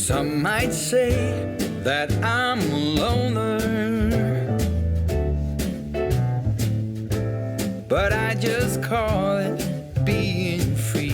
Some might say that I'm a loner, but I just call it being free.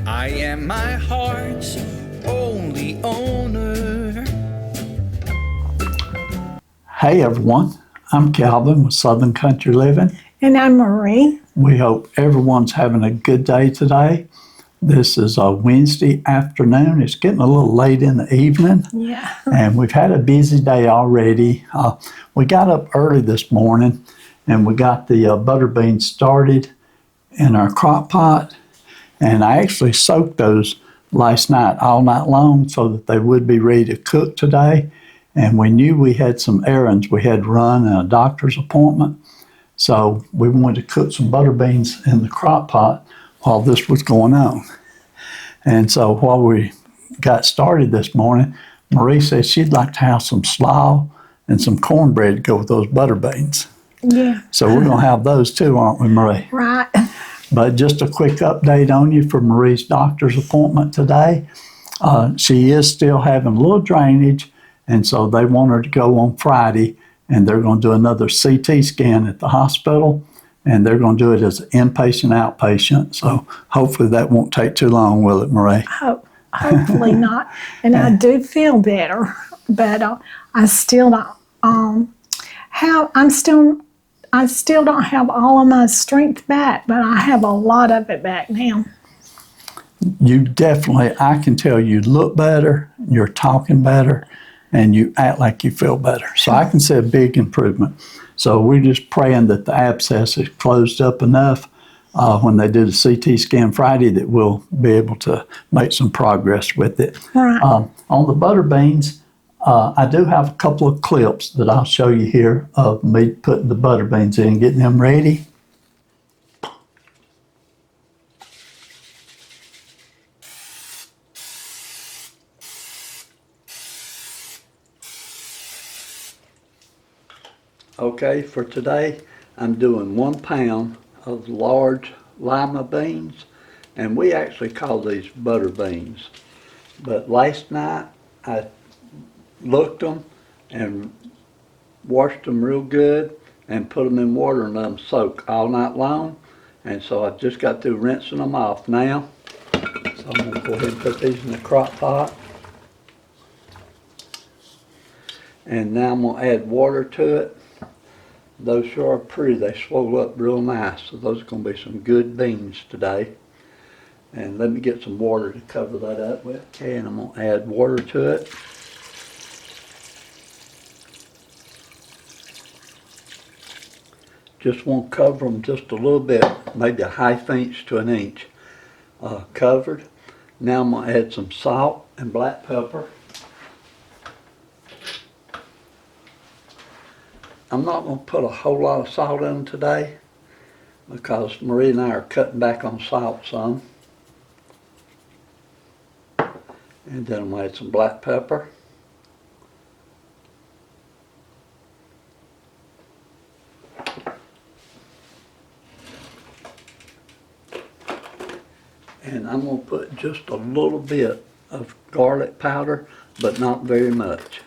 I am my heart's only owner. Hey everyone, I'm Calvin with Southern Country Living. And I'm Marie. We hope everyone's having a good day today. This is a Wednesday afternoon. It's getting a little late in the evening. Yeah. And we've had a busy day already. We got up early this morning and we got the Butterbeans started in our crock pot. And I actually soaked those last night, all night long, so that they would be ready to cook today. And we knew we had some errands we had to run and a doctor's appointment. So we wanted to cook some butter beans in the crock pot while this was going on. And so while we got started this morning, Marie said she'd like to have some slaw and some cornbread to go with those butter beans. Yeah. So we're going to have those too, aren't we, Marie? Right. But just a quick update on you for Marie's doctor's appointment today. She is still having a little drainage, and so they want her to go on Friday, and they're going to do another CT scan at the hospital, and they're going to do it as an inpatient, outpatient. So hopefully that won't take too long, will it, Marie? Hopefully not. And I do feel better, but I still don't I still don't have all of my strength back, but I have a lot of it back now. You definitely, I can tell you look better, you're talking better, and you act like you feel better. So I can see a big improvement. So we're just praying that the abscess is closed up enough when they do the CT scan Friday that we'll be able to make some progress with it. Right. On the butter beans, I do have a couple of clips that I'll show you here of me putting the butter beans in, getting them ready. Okay, for today, I'm doing 1 pound of large lima beans, and we actually call these butter beans. But last night, I looked them and washed them real good and put them in water and let them soak all night long. And so I just got through rinsing them off now. So I'm gonna go ahead and put these in the crock pot. And now I'm gonna add water to it. Those sure are pretty. They swell up real nice. So those are going to be some good beans today. And let me get some water to cover that up with. Okay, and I'm going to add water to it. Just want to cover them just a little bit, maybe a ½ inch to an inch covered. Now I'm going to add some salt and black pepper. I'm not going to put a whole lot of salt in them today because Marie and I are cutting back on salt some. And then I'm going to add some black pepper. And I'm going to put just a little bit of garlic powder, but not very much.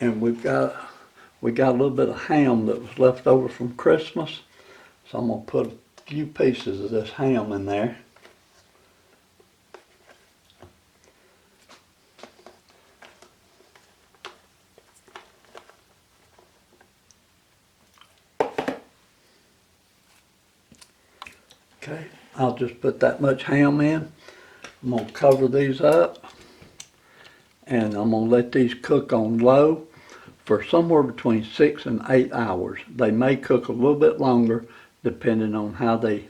And we got a little bit of ham that was left over from Christmas. So I'm going to put a few pieces of this ham in there. Okay, I'll just put that much ham in. I'm going to cover these up. And I'm going to let these cook on low for somewhere between 6 and 8 hours. They may cook a little bit longer depending on how they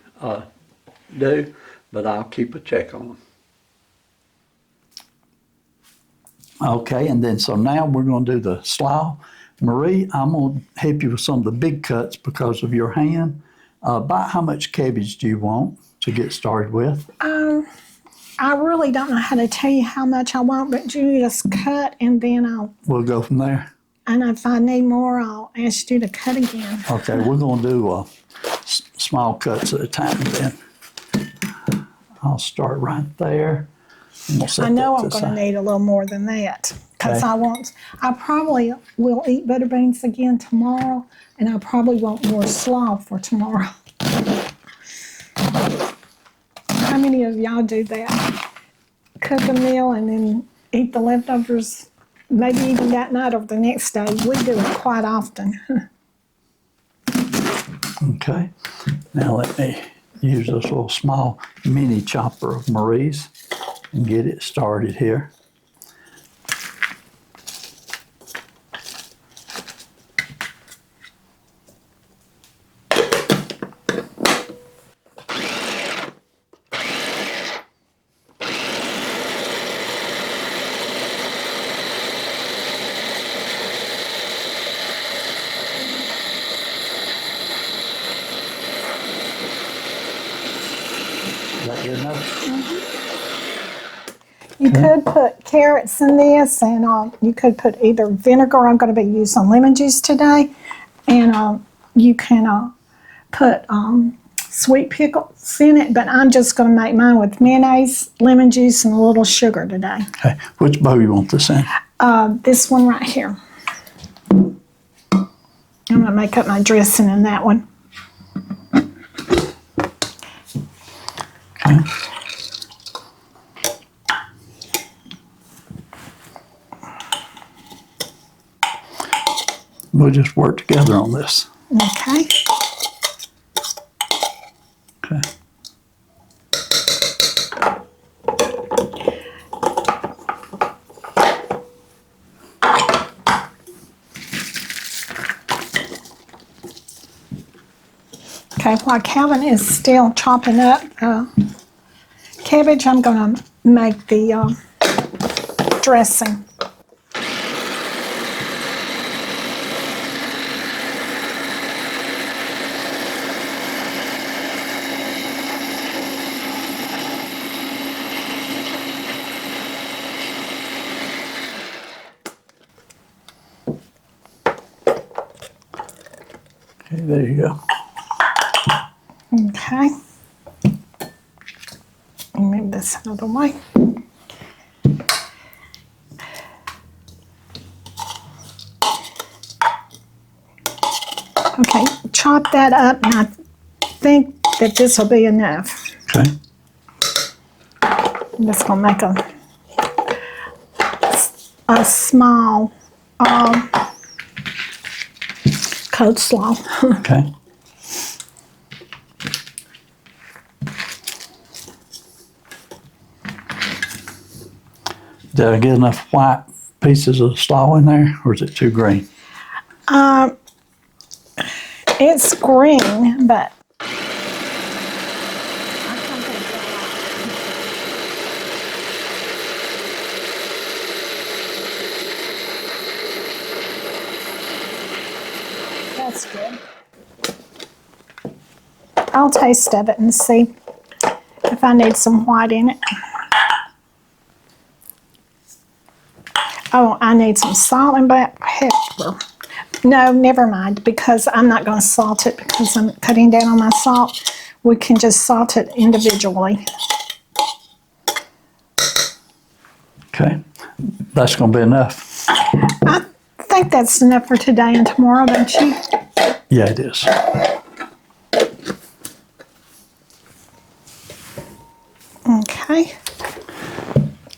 do, but I'll keep a check on them. Okay, and then so now we're going to do the slaw. Marie, I'm going to help you with some of the big cuts because of your hand. About how much cabbage do you want? to get started with? I really don't know how to tell you how much I want, but you just cut and then We'll go from there. and if I need more, I'll ask you to cut again. Okay, we're going to do small cuts at a time then. I'll start right there. And we'll set I know that I'm to going to side. need a little more than that because Okay. I probably will eat Butterbeans again tomorrow, and I probably want more slaw for tomorrow. How many of y'all do that? Cook a meal and then eat the leftovers, maybe even that night or the next day. We do it quite often. Okay. Now let me use this little small mini chopper of Marie's and get it started here. Is that good enough? You could put carrots in this, and you could put either vinegar. I'm going to be using lemon juice today, and you can put sweet pickles in it. But I'm just going to make mine with mayonnaise, lemon juice, and a little sugar today. Okay. Which bowl you want this in? This one right here. I'm going to make up my dressing in that one. Okay. We'll just work together on this. Okay. Okay. Okay, while Calvin is still chopping up cabbage, I'm going to make the dressing. Okay, there you go. Okay. Move this out of the way. Okay, chop that up, and I think that this will be enough. Okay. I'm just going to make a small coleslaw. Okay. Did I get enough white pieces of slaw in there, or is it too green? It's green, but that's good. I'll taste of it and see if I need some white in it. Oh, I need some salt and black pepper. No, never mind, because I'm not going to salt it because I'm cutting down on my salt. We can just salt it individually. Okay. That's going to be enough. I think that's enough for today and tomorrow, don't you? Yeah, it is. Okay.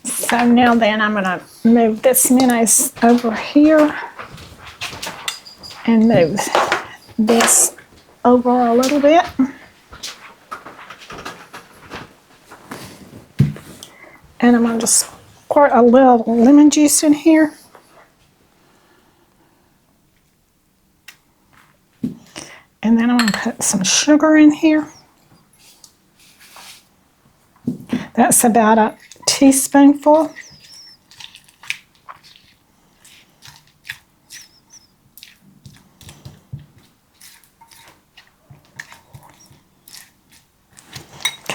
So now then I'm going to move this mayonnaise over here and move this over a little bit. And I'm going to just squirt a little lemon juice in here. And then I'm going to put some sugar in here. That's about a teaspoonful.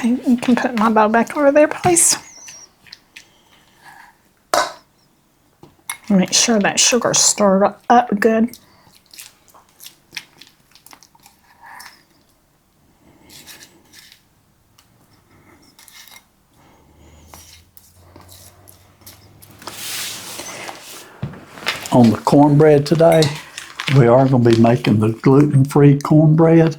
Okay, you can put my bowl back over there, please. Make sure that sugar's stirred up good. On the cornbread today, we are going to be making the gluten-free cornbread.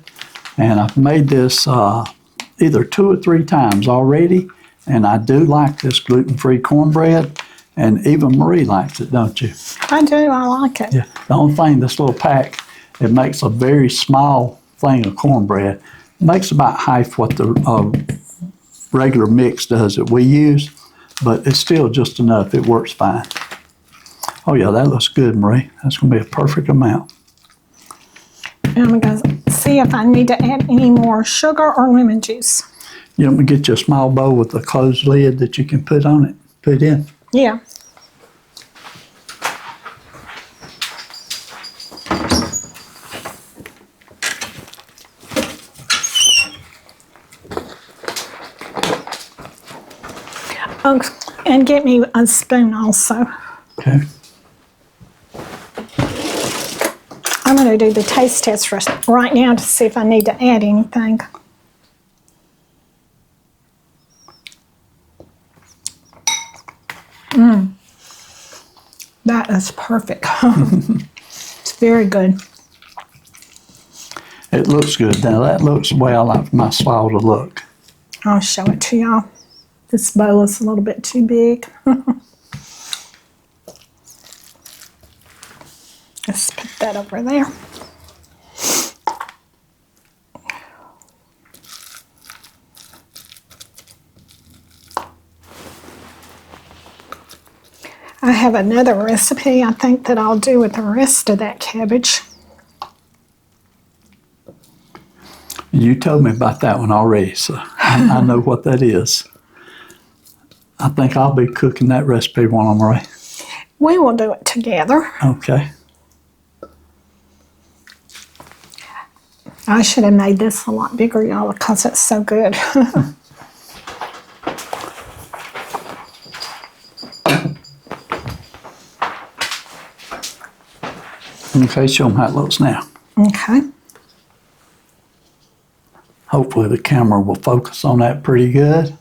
And I've made this either 2 or 3 times already. And I do like this gluten-free cornbread. And even Marie likes it, don't you? I do, I like it. Yeah. The only thing, this little pack, it makes a very small thing of cornbread. It makes about half what the regular mix does that we use. But it's still just enough. It works fine. Oh yeah, that looks good, Marie. That's going to be a perfect amount. And I'm going to see if I need to add any more sugar or lemon juice. You want me to get you a small bowl with a closed lid that you can put on it, put in? Yeah. Oh, and get me a spoon also. Okay. I'm going to do the taste test right now to see if I need to add anything. That is perfect. It's very good. It looks good. Now that looks the way I like my slaw to look. I'll show it to y'all. This bowl is a little bit too big. Let's put that over there. I have another recipe I think that I'll do with the rest of that cabbage. You told me about that one already, so I know what that is. I think I'll be cooking that recipe one on Marie. We will do it together. Okay. I should have made this a lot bigger, y'all, because it's so good. Okay, show them how it looks now. Okay. Hopefully the camera will focus on that pretty good.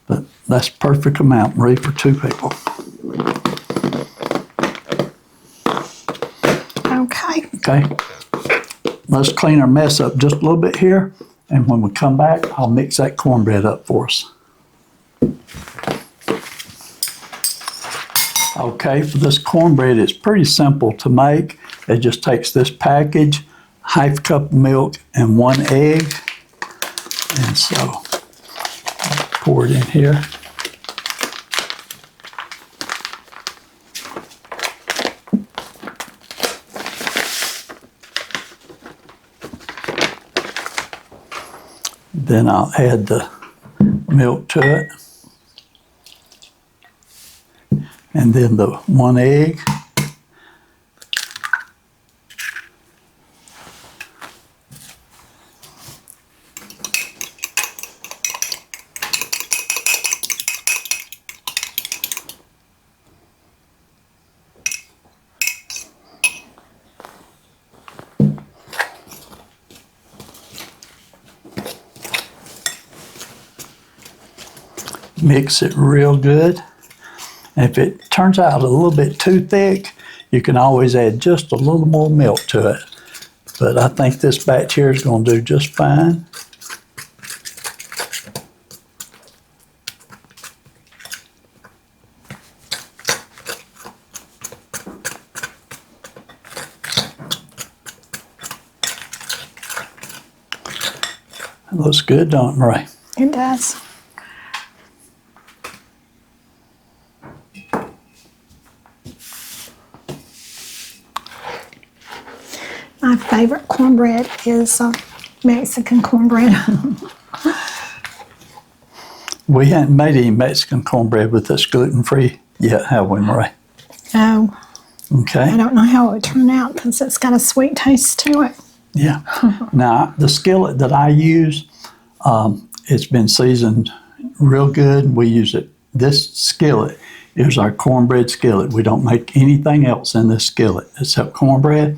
But that's perfect amount, Marie, for 2 people. Okay. Okay. Let's clean our mess up just a little bit here. And when we come back, I'll mix that cornbread up for us. Okay, for this cornbread, it's pretty simple to make. It just takes this package, half a cup of milk, and 1 egg. And so, I'll pour it in here. Then I'll add the milk to it. And then the 1 egg. Mix it real good. If it turns out a little bit too thick, you can always add just a little more milk to it. But I think this batch here is going to do just fine. It looks good, don't it, Marie? It does. My favorite cornbread is Mexican cornbread. We haven't made any Mexican cornbread with this gluten-free yet, have we, Marie? No, Okay. I don't know how it would turn out because it's got a sweet taste to it. Yeah. Now, the skillet that I use, it's been seasoned real good. We use it. This skillet is our cornbread skillet. We don't make anything else in this skillet except cornbread.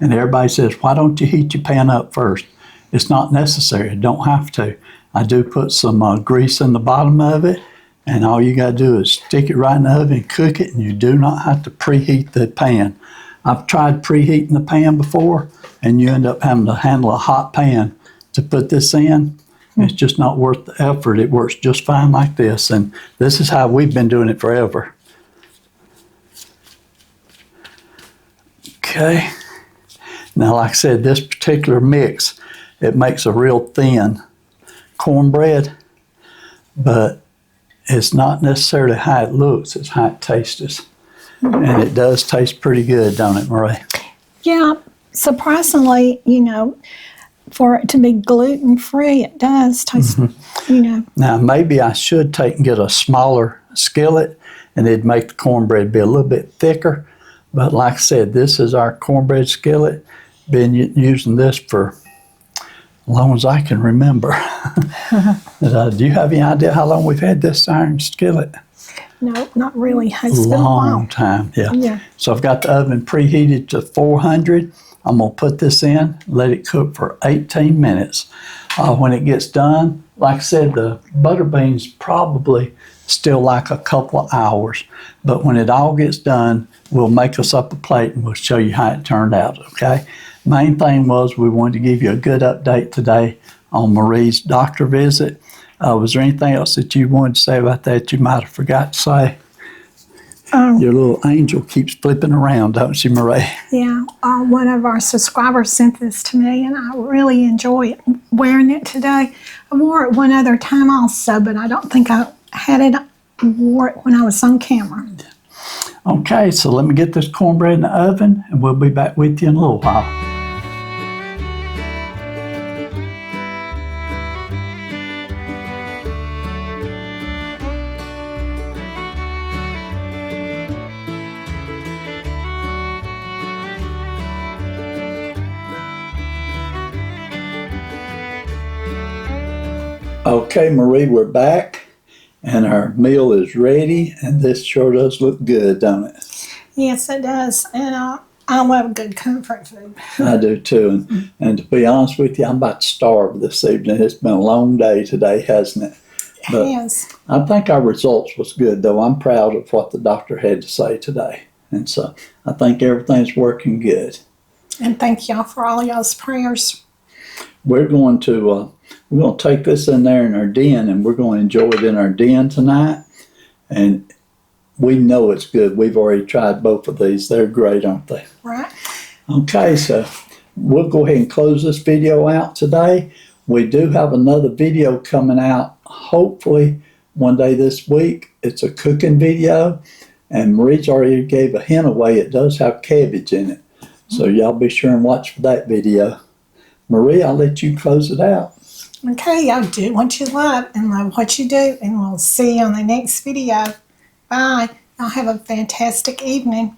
And everybody says, why don't you heat your pan up first? It's not necessary. You don't have to. I do put some grease in the bottom of it, and all you got to do is stick it right in the oven, cook it, and you do not have to preheat the pan. I've tried preheating the pan before, and you end up having to handle a hot pan to put this in. It's just not worth the effort. It works just fine like this, and this is how we've been doing it forever. Okay. Now, like I said, this particular mix, it makes a real thin cornbread, but it's not necessarily how it looks, it's how it tastes. And it does taste pretty good, don't it, Marie? Yeah, surprisingly, for it to be gluten-free, it does taste, Now, maybe I should take and get a smaller skillet, and it'd make the cornbread be a little bit thicker. But like I said, this is our cornbread skillet. Been using this for as long as I can remember. Do you have any idea how long we've had this iron skillet? No, not really. It's been a while. Long time, yeah. Yeah. So I've got the oven preheated to 400. I'm going to put this in, let it cook for 18 minutes. When it gets done, like I said, the Butterbeans probably still like a couple of hours. But when it all gets done, we'll make us up a plate and we'll show you how it turned out, okay? Main thing was we wanted to give you a good update today on Marie's doctor visit. Was there anything else that you wanted to say about that you might have forgot to say? Your little angel keeps flipping around, don't she, Marie? Yeah, one of our subscribers sent this to me, and I really enjoy it, wearing it today. I wore it one other time also, but I don't think I wore it when I was on camera. Okay, so let me get this cornbread in the oven, and we'll be back with you in a little while. Okay, Marie, we're back, and our meal is ready, and this sure does look good, don't it? Yes, it does, and I love good comfort food. I do too, and to be honest with you, I'm about to starve this evening. It's been a long day today, hasn't it? But Yes. I think our results was good, though. I'm proud of what the doctor had to say today, and so I think everything's working good. And thank y'all for all y'all's prayers. We're going to take this in there in our den, and we're going to enjoy it in our den tonight. And we know it's good. We've already tried both of these. They're great, aren't they? Right. Okay, so we'll go ahead and close this video out today. We do have another video coming out, hopefully one day this week. It's a cooking video, and Marie's already gave a hint away. It does have cabbage in it. So y'all be sure and watch for that video. Marie, I'll let you close it out. Okay, y'all do what you love and love what you do, and we'll see you on the next video. Bye. Y'all have a fantastic evening.